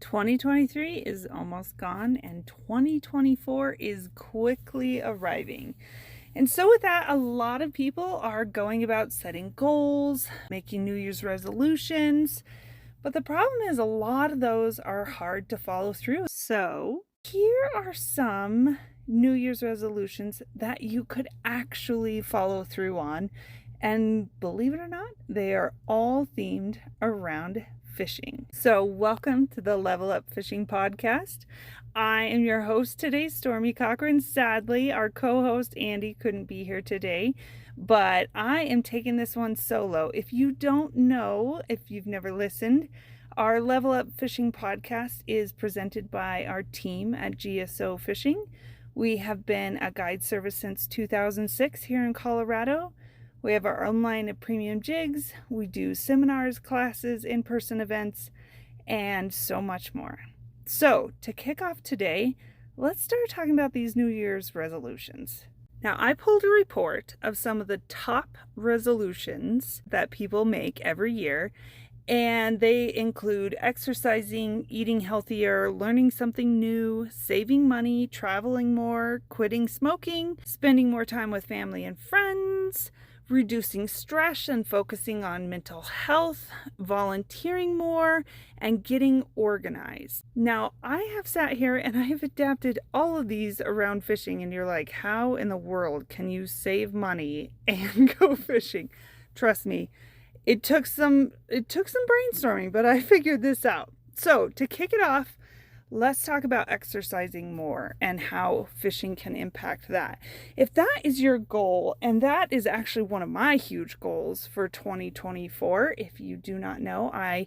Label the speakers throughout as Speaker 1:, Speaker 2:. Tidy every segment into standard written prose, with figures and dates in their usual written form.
Speaker 1: 2023 is almost gone and 2024 is quickly arriving. And so, with that, a lot of people are going about setting goals, making New Year's resolutions. But the problem is, a lot of those are hard to follow through. So, here are some New Year's resolutions that you could actually follow through on. And believe it or not, they are all themed around fishing. So, welcome to the Level Up Fishing Podcast. I am your host today, Stormy Cochran. Sadly, our co-host Andy couldn't be here today, but I am taking this one solo. If you don't know, if you've never listened, our Level Up Fishing Podcast is presented by our team at GSO Fishing. We have been a guide service since 2006 here in Colorado. We have our own line of premium jigs. We do seminars, classes, in-person events, and so much more. So, to kick off today, let's start talking about these New Year's resolutions. Now, I pulled a report of some of the top resolutions that people make every year, and they include exercising, eating healthier, learning something new, saving money, traveling more, quitting smoking, spending more time with family and friends, reducing stress and focusing on mental health, volunteering more, and getting organized. Now, I have sat here and I have adapted all of these around fishing, and you're like, how in the world can you save money and go fishing? Trust me, it took some brainstorming, but I figured this out. So, to kick it off, let's talk about exercising more and how fishing can impact that. If that is your goal, and that is actually one of my huge goals for 2024, if you do not know, I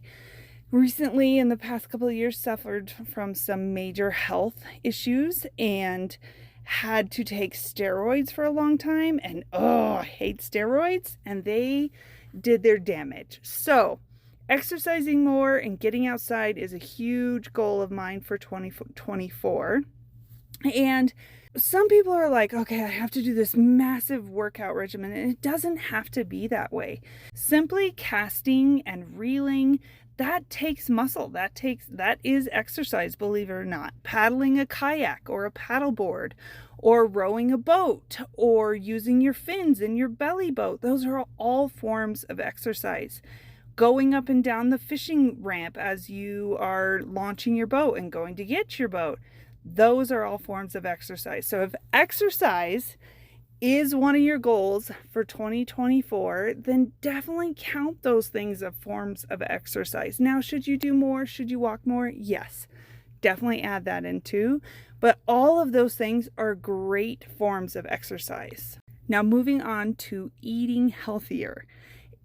Speaker 1: recently in the past couple of years suffered from some major health issues and had to take steroids for a long time, and I hate steroids, and they did their damage. So exercising more and getting outside is a huge goal of mine for 2024. And some people are like, okay, I have to do this massive workout regimen. And it doesn't have to be that way. Simply casting and reeling, that takes muscle. That is exercise, believe it or not. Paddling a kayak or a paddleboard, or rowing a boat, or using your fins in your belly boat. Those are all forms of exercise. Going up and down the fishing ramp as you are launching your boat and going to get your boat. Those are all forms of exercise. So if exercise is one of your goals for 2024, then definitely count those things as forms of exercise. Now, should you do more? Should you walk more? Yes, definitely add that in too. But all of those things are great forms of exercise. Now, moving on to eating healthier.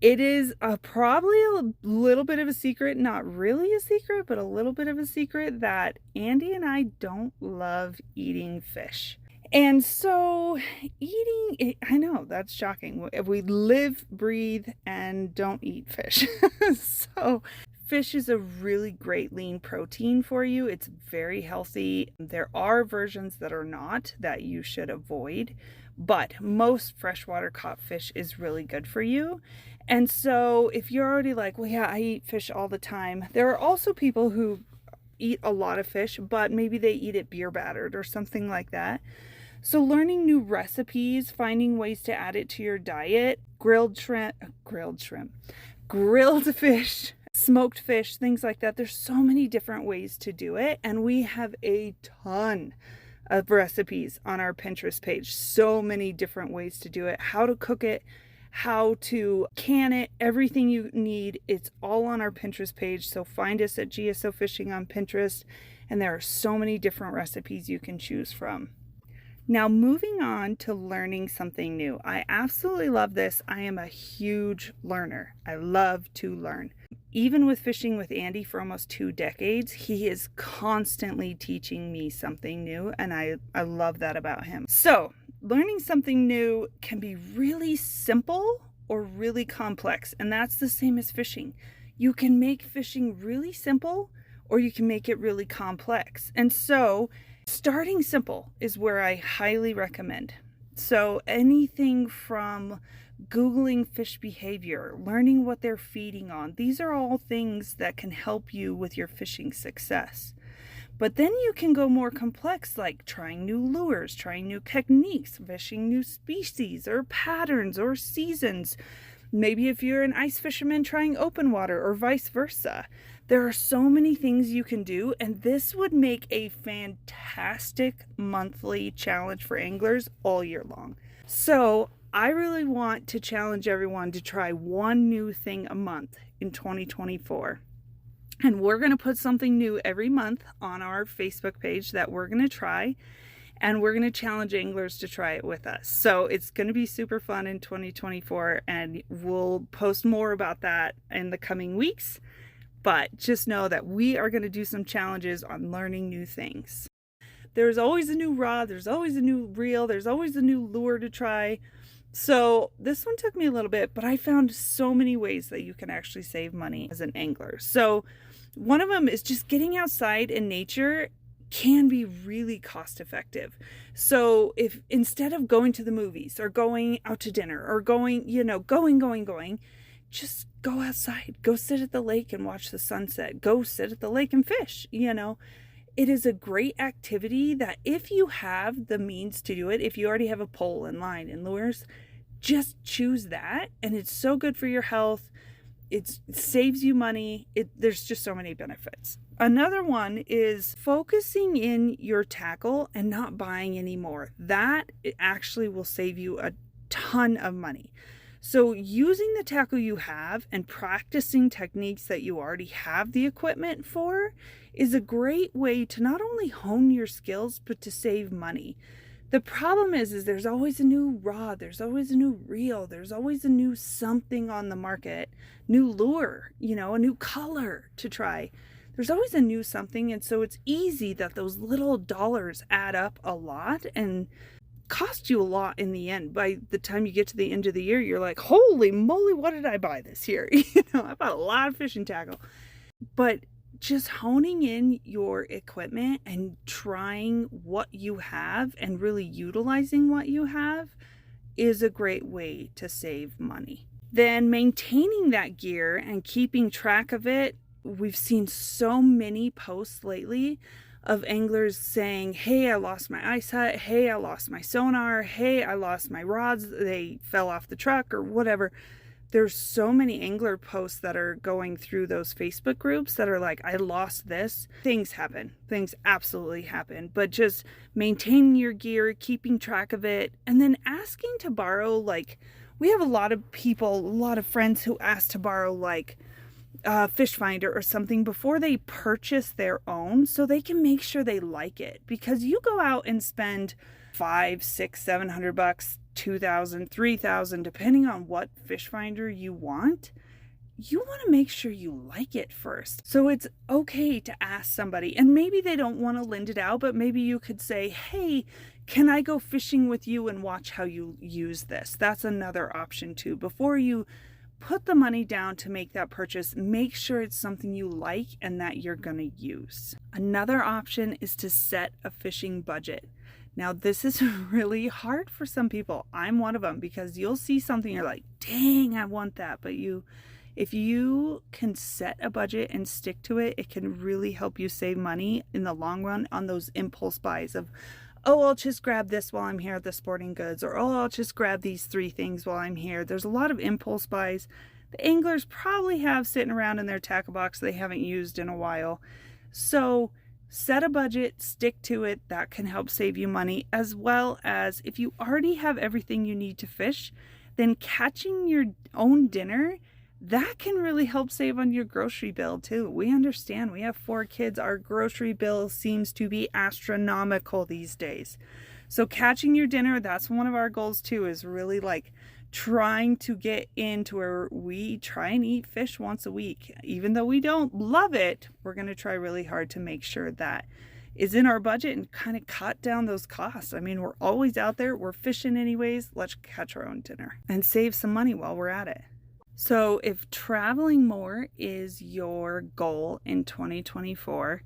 Speaker 1: It is probably a little bit of a secret, not really a secret, but a little bit of a secret that Andy and I don't love eating fish. And so I know that's shocking. We live, breathe, and don't eat fish. So fish is a really great lean protein for you. It's very healthy. There are versions that are not that you should avoid, but most freshwater caught fish is really good for you. And so if you're already like, well, yeah, I eat fish all the time. There are also people who eat a lot of fish, but maybe they eat it beer battered or something like that. So learning new recipes, finding ways to add it to your diet, grilled fish, smoked fish, things like that. There's so many different ways to do it. And we have a ton of recipes on our Pinterest page. So many different ways to do it, how to cook it, how to can it, everything you need. It's all on our Pinterest page. So find us at GSO Fishing on Pinterest. And there are so many different recipes you can choose from. Now, moving on to learning something new. I absolutely love this. I am a huge learner. I love to learn. Even with fishing with Andy for almost 2 decades, he is constantly teaching me something new, and I love that about him. So, learning something new can be really simple or really complex, and that's the same as fishing. You can make fishing really simple, or you can make it really complex. And so, starting simple is where I highly recommend. So anything from Googling fish behavior, learning what they're feeding on, these are all things that can help you with your fishing success. But then you can go more complex, like trying new lures, trying new techniques, fishing new species or patterns or seasons. Maybe if you're an ice fisherman, trying open water or vice versa. There are so many things you can do, and this would make a fantastic monthly challenge for anglers all year long. So I really want to challenge everyone to try one new thing a month in 2024. And we're going to put something new every month on our Facebook page that we're going to try. And we're going to challenge anglers to try it with us. So it's going to be super fun in 2024. And we'll post more about that in the coming weeks. But just know that we are going to do some challenges on learning new things. There's always a new rod. There's always a new reel. There's always a new lure to try. So this one took me a little bit, but I found so many ways that you can actually save money as an angler. So one of them is just getting outside in nature can be really cost effective. So if instead of going to the movies or going out to dinner or going, just go outside, go sit at the lake and watch the sunset, go sit at the lake and fish. It is a great activity that if you have the means to do it, if you already have a pole and line and lures, just choose that. And it's so good for your health. It saves you money. There's just so many benefits. Another one is focusing in your tackle and not buying any more. That actually will save you a ton of money. So using the tackle you have and practicing techniques that you already have the equipment for is a great way to not only hone your skills, but to save money. The problem is there's always a new rod, there's always a new reel, there's always a new something on the market, new lure, a new color to try. There's always a new something, and so it's easy that those little dollars add up a lot and cost you a lot in the end. By the time you get to the end of the year, you're like, holy moly, what did I buy this year? I bought a lot of fishing tackle. But just honing in your equipment and trying what you have and really utilizing what you have is a great way to save money. Then maintaining that gear and keeping track of it. We've seen so many posts lately of anglers saying, hey, I lost my ice hut. Hey, I lost my sonar. Hey, I lost my rods. They fell off the truck or whatever. There's so many angler posts that are going through those Facebook groups that are like, I lost this. Things happen. Things absolutely happen. But just maintaining your gear, keeping track of it, and then asking to borrow. Like, we have a lot of people, a lot of friends who ask to borrow like Fish Finder or something before they purchase their own, so they can make sure they like it. Because you go out and spend $500, $600, $700, $2,000, $3,000, depending on what fish finder you want, you want to make sure you like it first. So it's okay to ask somebody, and maybe they don't want to lend it out, but maybe you could say, hey, can I go fishing with you and watch how you use this? That's another option too. Before you put the money down to make that purchase, make sure it's something you like and that you're going to use. Another option is to set a fishing budget. Now, this is really hard for some people. I'm one of them, because you'll see something, you're like, dang, I want that. But if you can set a budget and stick to it, it can really help you save money in the long run on those impulse buys of, oh, I'll just grab this while I'm here at the sporting goods, or oh, I'll just grab these 3 things while I'm here. There's a lot of impulse buys the anglers probably have sitting around in their tackle box they haven't used in a while. So set a budget, stick to it. That can help save you money, as well as if you already have everything you need to fish, then catching your own dinner, that can really help save on your grocery bill too. We understand, we have 4 kids. Our grocery bill seems to be astronomical these days. So catching your dinner, that's one of our goals too, is really like trying to get into where we try and eat fish once a week. Even though we don't love it, we're going to try really hard to make sure that is in our budget and kind of cut down those costs. I mean, we're always out there, we're fishing anyways. Let's catch our own dinner and save some money while we're at it. So if traveling more is your goal in 2024,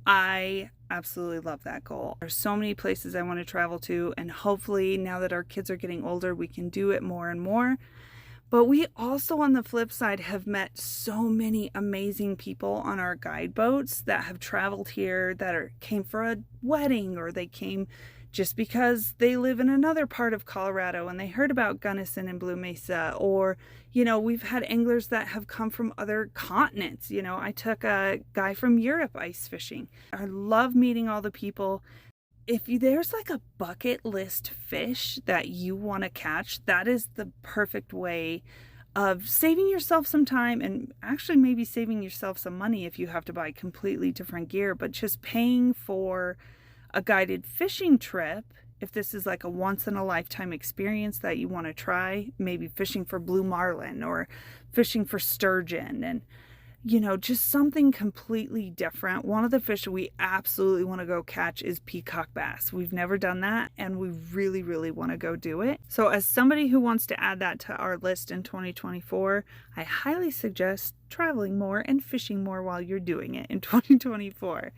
Speaker 1: I absolutely love that goal. There's so many places I want to travel to, and hopefully now that our kids are getting older, we can do it more and more. But we also, on the flip side, have met so many amazing people on our guide boats that have traveled here that came for a wedding, or they came just because they live in another part of Colorado and they heard about Gunnison and Blue Mesa. Or, we've had anglers that have come from other continents. I took a guy from Europe ice fishing. I love meeting all the people. If there's like a bucket list fish that you want to catch, that is the perfect way of saving yourself some time, and actually maybe saving yourself some money if you have to buy completely different gear, but just paying for a guided fishing trip. If this is like a once in a lifetime experience that you want to try, maybe fishing for blue marlin or fishing for sturgeon, and just something completely different. One of the fish we absolutely want to go catch is peacock bass. We've never done that, and we really, really want to go do it. So as somebody who wants to add that to our list in 2024, I highly suggest traveling more and fishing more while you're doing it in 2024.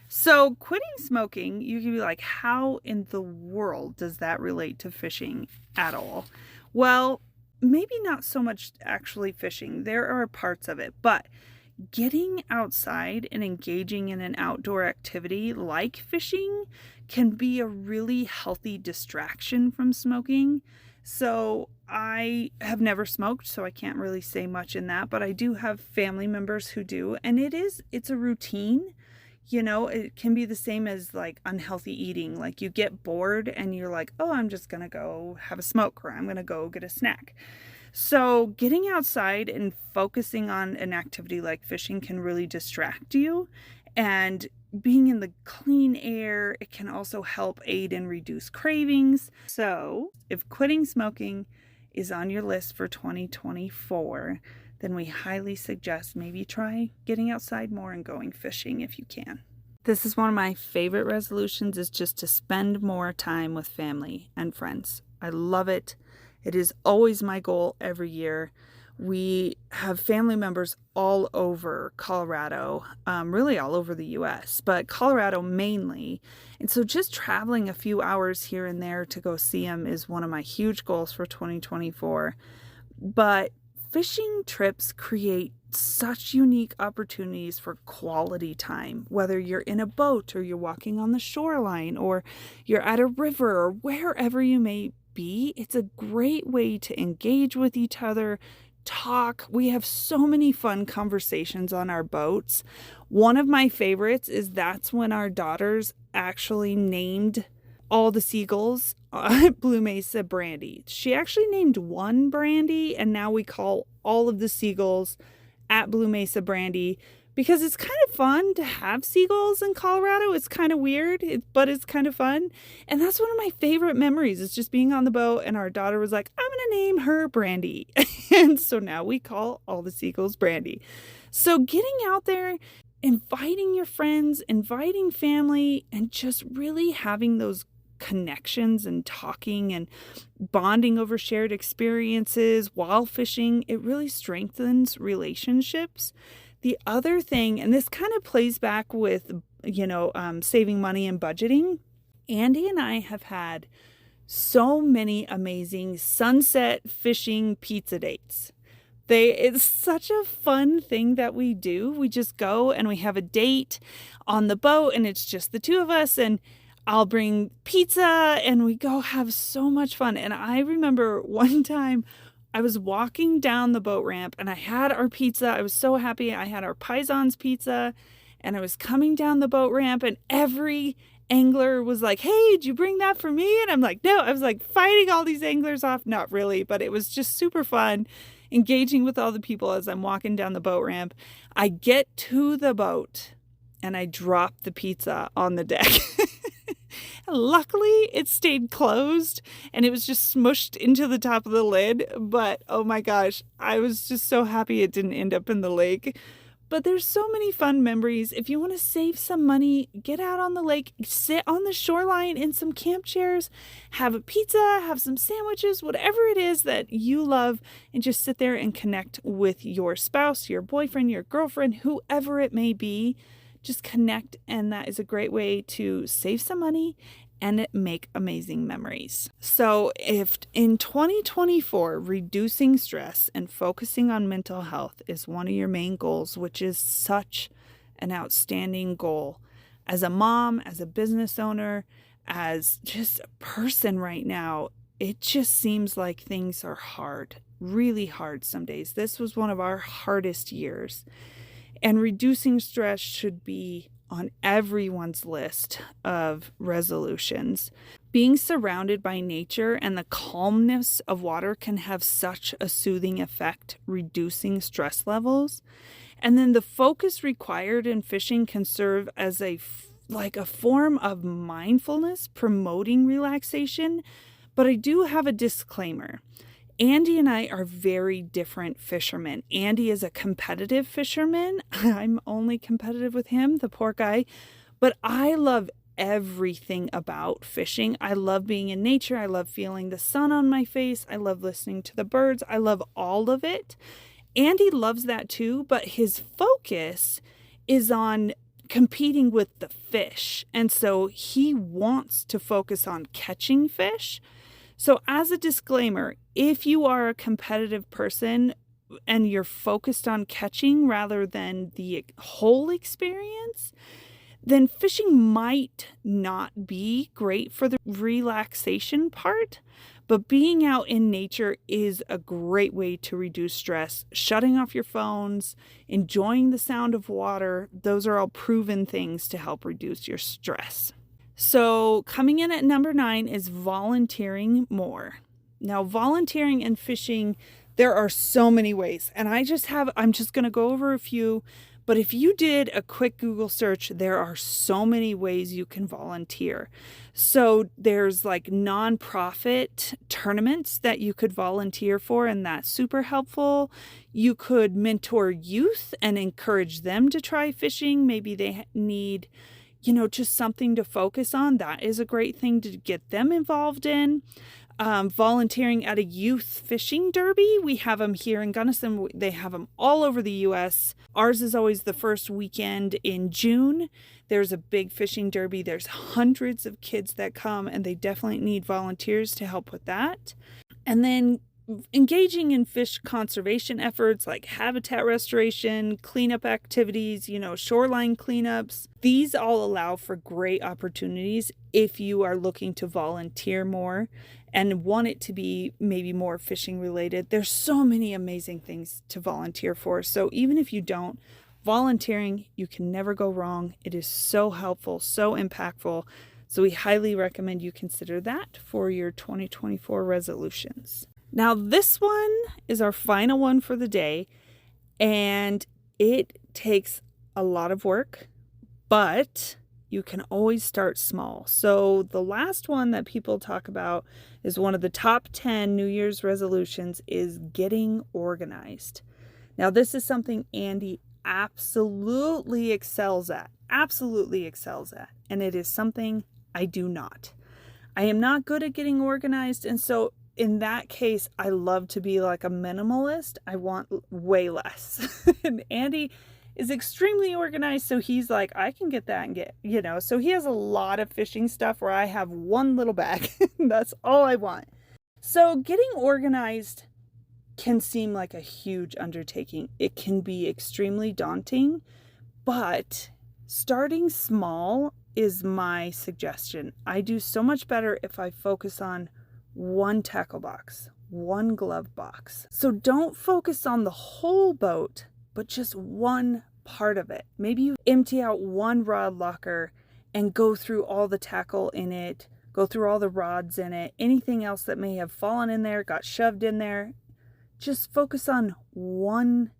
Speaker 1: So quitting smoking, you can be like, how in the world does that relate to fishing at all? Well, maybe not so much actually fishing. There are parts of it, but getting outside and engaging in an outdoor activity like fishing can be a really healthy distraction from smoking. So I have never smoked, so I can't really say much in that, but I do have family members who do, and it's a routine. It can be the same as like unhealthy eating. Like you get bored and you're like, oh, I'm just going to go have a smoke, or I'm going to go get a snack. So getting outside and focusing on an activity like fishing can really distract you. And being in the clean air, it can also help aid and reduce cravings. So if quitting smoking is on your list for 2024, then we highly suggest maybe try getting outside more and going fishing if you can. This is one of my favorite resolutions, is just to spend more time with family and friends. I love it. It is always my goal every year. We have family members all over Colorado, really all over the US, but Colorado mainly. And so just traveling a few hours here and there to go see them is one of my huge goals for 2024. But fishing trips create such unique opportunities for quality time, whether you're in a boat or you're walking on the shoreline or you're at a river or wherever you may be. It's a great way to engage with each other, talk. We have so many fun conversations on our boats. One of my favorites is that's when our daughters actually named all the seagulls at Blue Mesa Brandy. She actually named one Brandy, and now we call all of the seagulls at Blue Mesa Brandy, because it's kind of fun to have seagulls in Colorado. It's kind of weird, but it's kind of fun. And that's one of my favorite memories, is just being on the boat and our daughter was like, I'm going to name her Brandy. And so now we call all the seagulls Brandy. So getting out there, inviting your friends, inviting family, and just really having those connections and talking and bonding over shared experiences while fishing, it really strengthens relationships. The other thing, and this kind of plays back with, saving money and budgeting, Andy and I have had so many amazing sunset fishing pizza dates. It's such a fun thing that we do. We just go and we have a date on the boat, and it's just the two of us, and I'll bring pizza and we go have so much fun. And I remember one time I was walking down the boat ramp and I had our pizza. I was so happy. I had our Paisans pizza, and I was coming down the boat ramp, and every angler was like, hey, did you bring that for me? And I'm like, no. I was like fighting all these anglers off. Not really, but it was just super fun engaging with all the people as I'm walking down the boat ramp. I get to the boat and I drop the pizza on the deck. Luckily, it stayed closed and it was just smushed into the top of the lid. But oh my gosh, I was just so happy it didn't end up in the lake. But there's so many fun memories. If you want to save some money, get out on the lake, sit on the shoreline in some camp chairs, have a pizza, have some sandwiches, whatever it is that you love, and just sit there and connect with your spouse, your boyfriend, your girlfriend, whoever it may be. just connect, and that is a great way to save some money and make amazing memories. So if in 2024, reducing stress and focusing on mental health is one of your main goals, which is such an outstanding goal as a mom, as a business owner, as just a person right now, it just seems like things are hard, really hard some days. This was one of our hardest years. And reducing stress should be on everyone's list of resolutions. Being surrounded by nature and the calmness of water can have such a soothing effect, reducing stress levels. And then the focus required in fishing can serve as a form of mindfulness, promoting relaxation. But I do have a disclaimer. Andy and I are very different fishermen. Andy is a competitive fisherman. I'm only competitive with him, the poor guy. But I love everything about fishing. I love being in nature. I love feeling the sun on my face. I love listening to the birds. I love all of it. Andy loves that too, but his focus is on competing with the fish. And so he wants to focus on catching fish. So as a disclaimer, if you are a competitive person and you're focused on catching rather than the whole experience, then fishing might not be great for the relaxation part. But being out in nature is a great way to reduce stress. Shutting off your phones, enjoying the sound of water, those are all proven things to help reduce your stress. So coming in at number 9 is volunteering more. Now, volunteering and fishing, there are so many ways, and I'm just going to go over a few, but if you did a quick Google search, there are so many ways you can volunteer. So there's like nonprofit tournaments that you could volunteer for, and that's super helpful. You could mentor youth and encourage them to try fishing. Maybe they need just something to focus on. That is a great thing to get them involved in. Volunteering at a youth fishing derby. We have them here in Gunnison. They have them all over the U.S. Ours is always the first weekend in June. There's a big fishing derby. There's hundreds of kids that come, and they definitely need volunteers to help with that. And then engaging in fish conservation efforts like habitat restoration, cleanup activities, shoreline cleanups. These all allow for great opportunities if you are looking to volunteer more and want it to be maybe more fishing related. There's so many amazing things to volunteer for. So even if you don't, volunteering, you can never go wrong. It is so helpful, so impactful. So we highly recommend you consider that for your 2024 resolutions. Now, this one is our final one for the day, and it takes a lot of work, but you can always start small. So the last one that people talk about is one of the top 10 New Year's resolutions is getting organized. Now, this is something Andy absolutely excels at, and it is something I do not. I am not good at getting organized, and so in that case, I love to be like a minimalist. I want way less. And Andy is extremely organized, so he's like, I can get that and get, so he has a lot of fishing stuff where I have one little bag. That's all I want. So getting organized can seem like a huge undertaking. It can be extremely daunting, but starting small is my suggestion. I do so much better if I focus on one tackle box, one glove box. So don't focus on the whole boat, but just one part of it. Maybe you empty out one rod locker and go through all the tackle in it, go through all the rods in it, anything else that may have fallen in there, got shoved in there. Just focus on one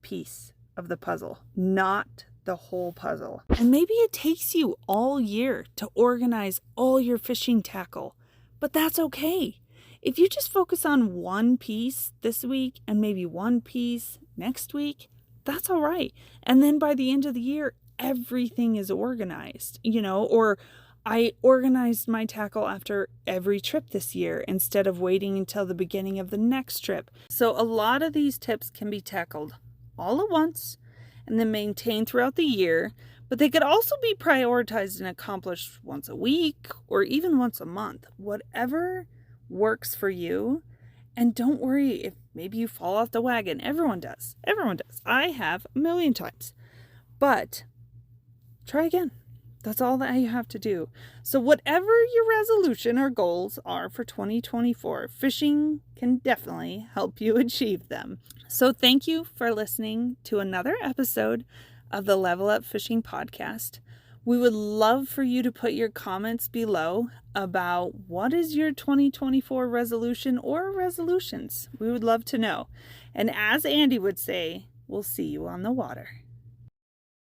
Speaker 1: piece of the puzzle, not the whole puzzle. And maybe it takes you all year to organize all your fishing tackle. But that's okay. If you just focus on one piece this week and maybe one piece next week, that's all right. And then by the end of the year, everything is organized, or I organized my tackle after every trip this year instead of waiting until the beginning of the next trip. So a lot of these tips can be tackled all at once and then maintained throughout the year. But they could also be prioritized and accomplished once a week or even once a month, whatever works for you. And don't worry if maybe you fall off the wagon. Everyone does. Everyone does. I have a million times. But try again. That's all that you have to do. So whatever your resolution or goals are for 2024, fishing can definitely help you achieve them. So thank you for listening to another episode of the Level Up Fishing Podcast. We would love for you to put your comments below about what is your 2024 resolution or resolutions. We would love to know. And as Andy would say, we'll see you on the water.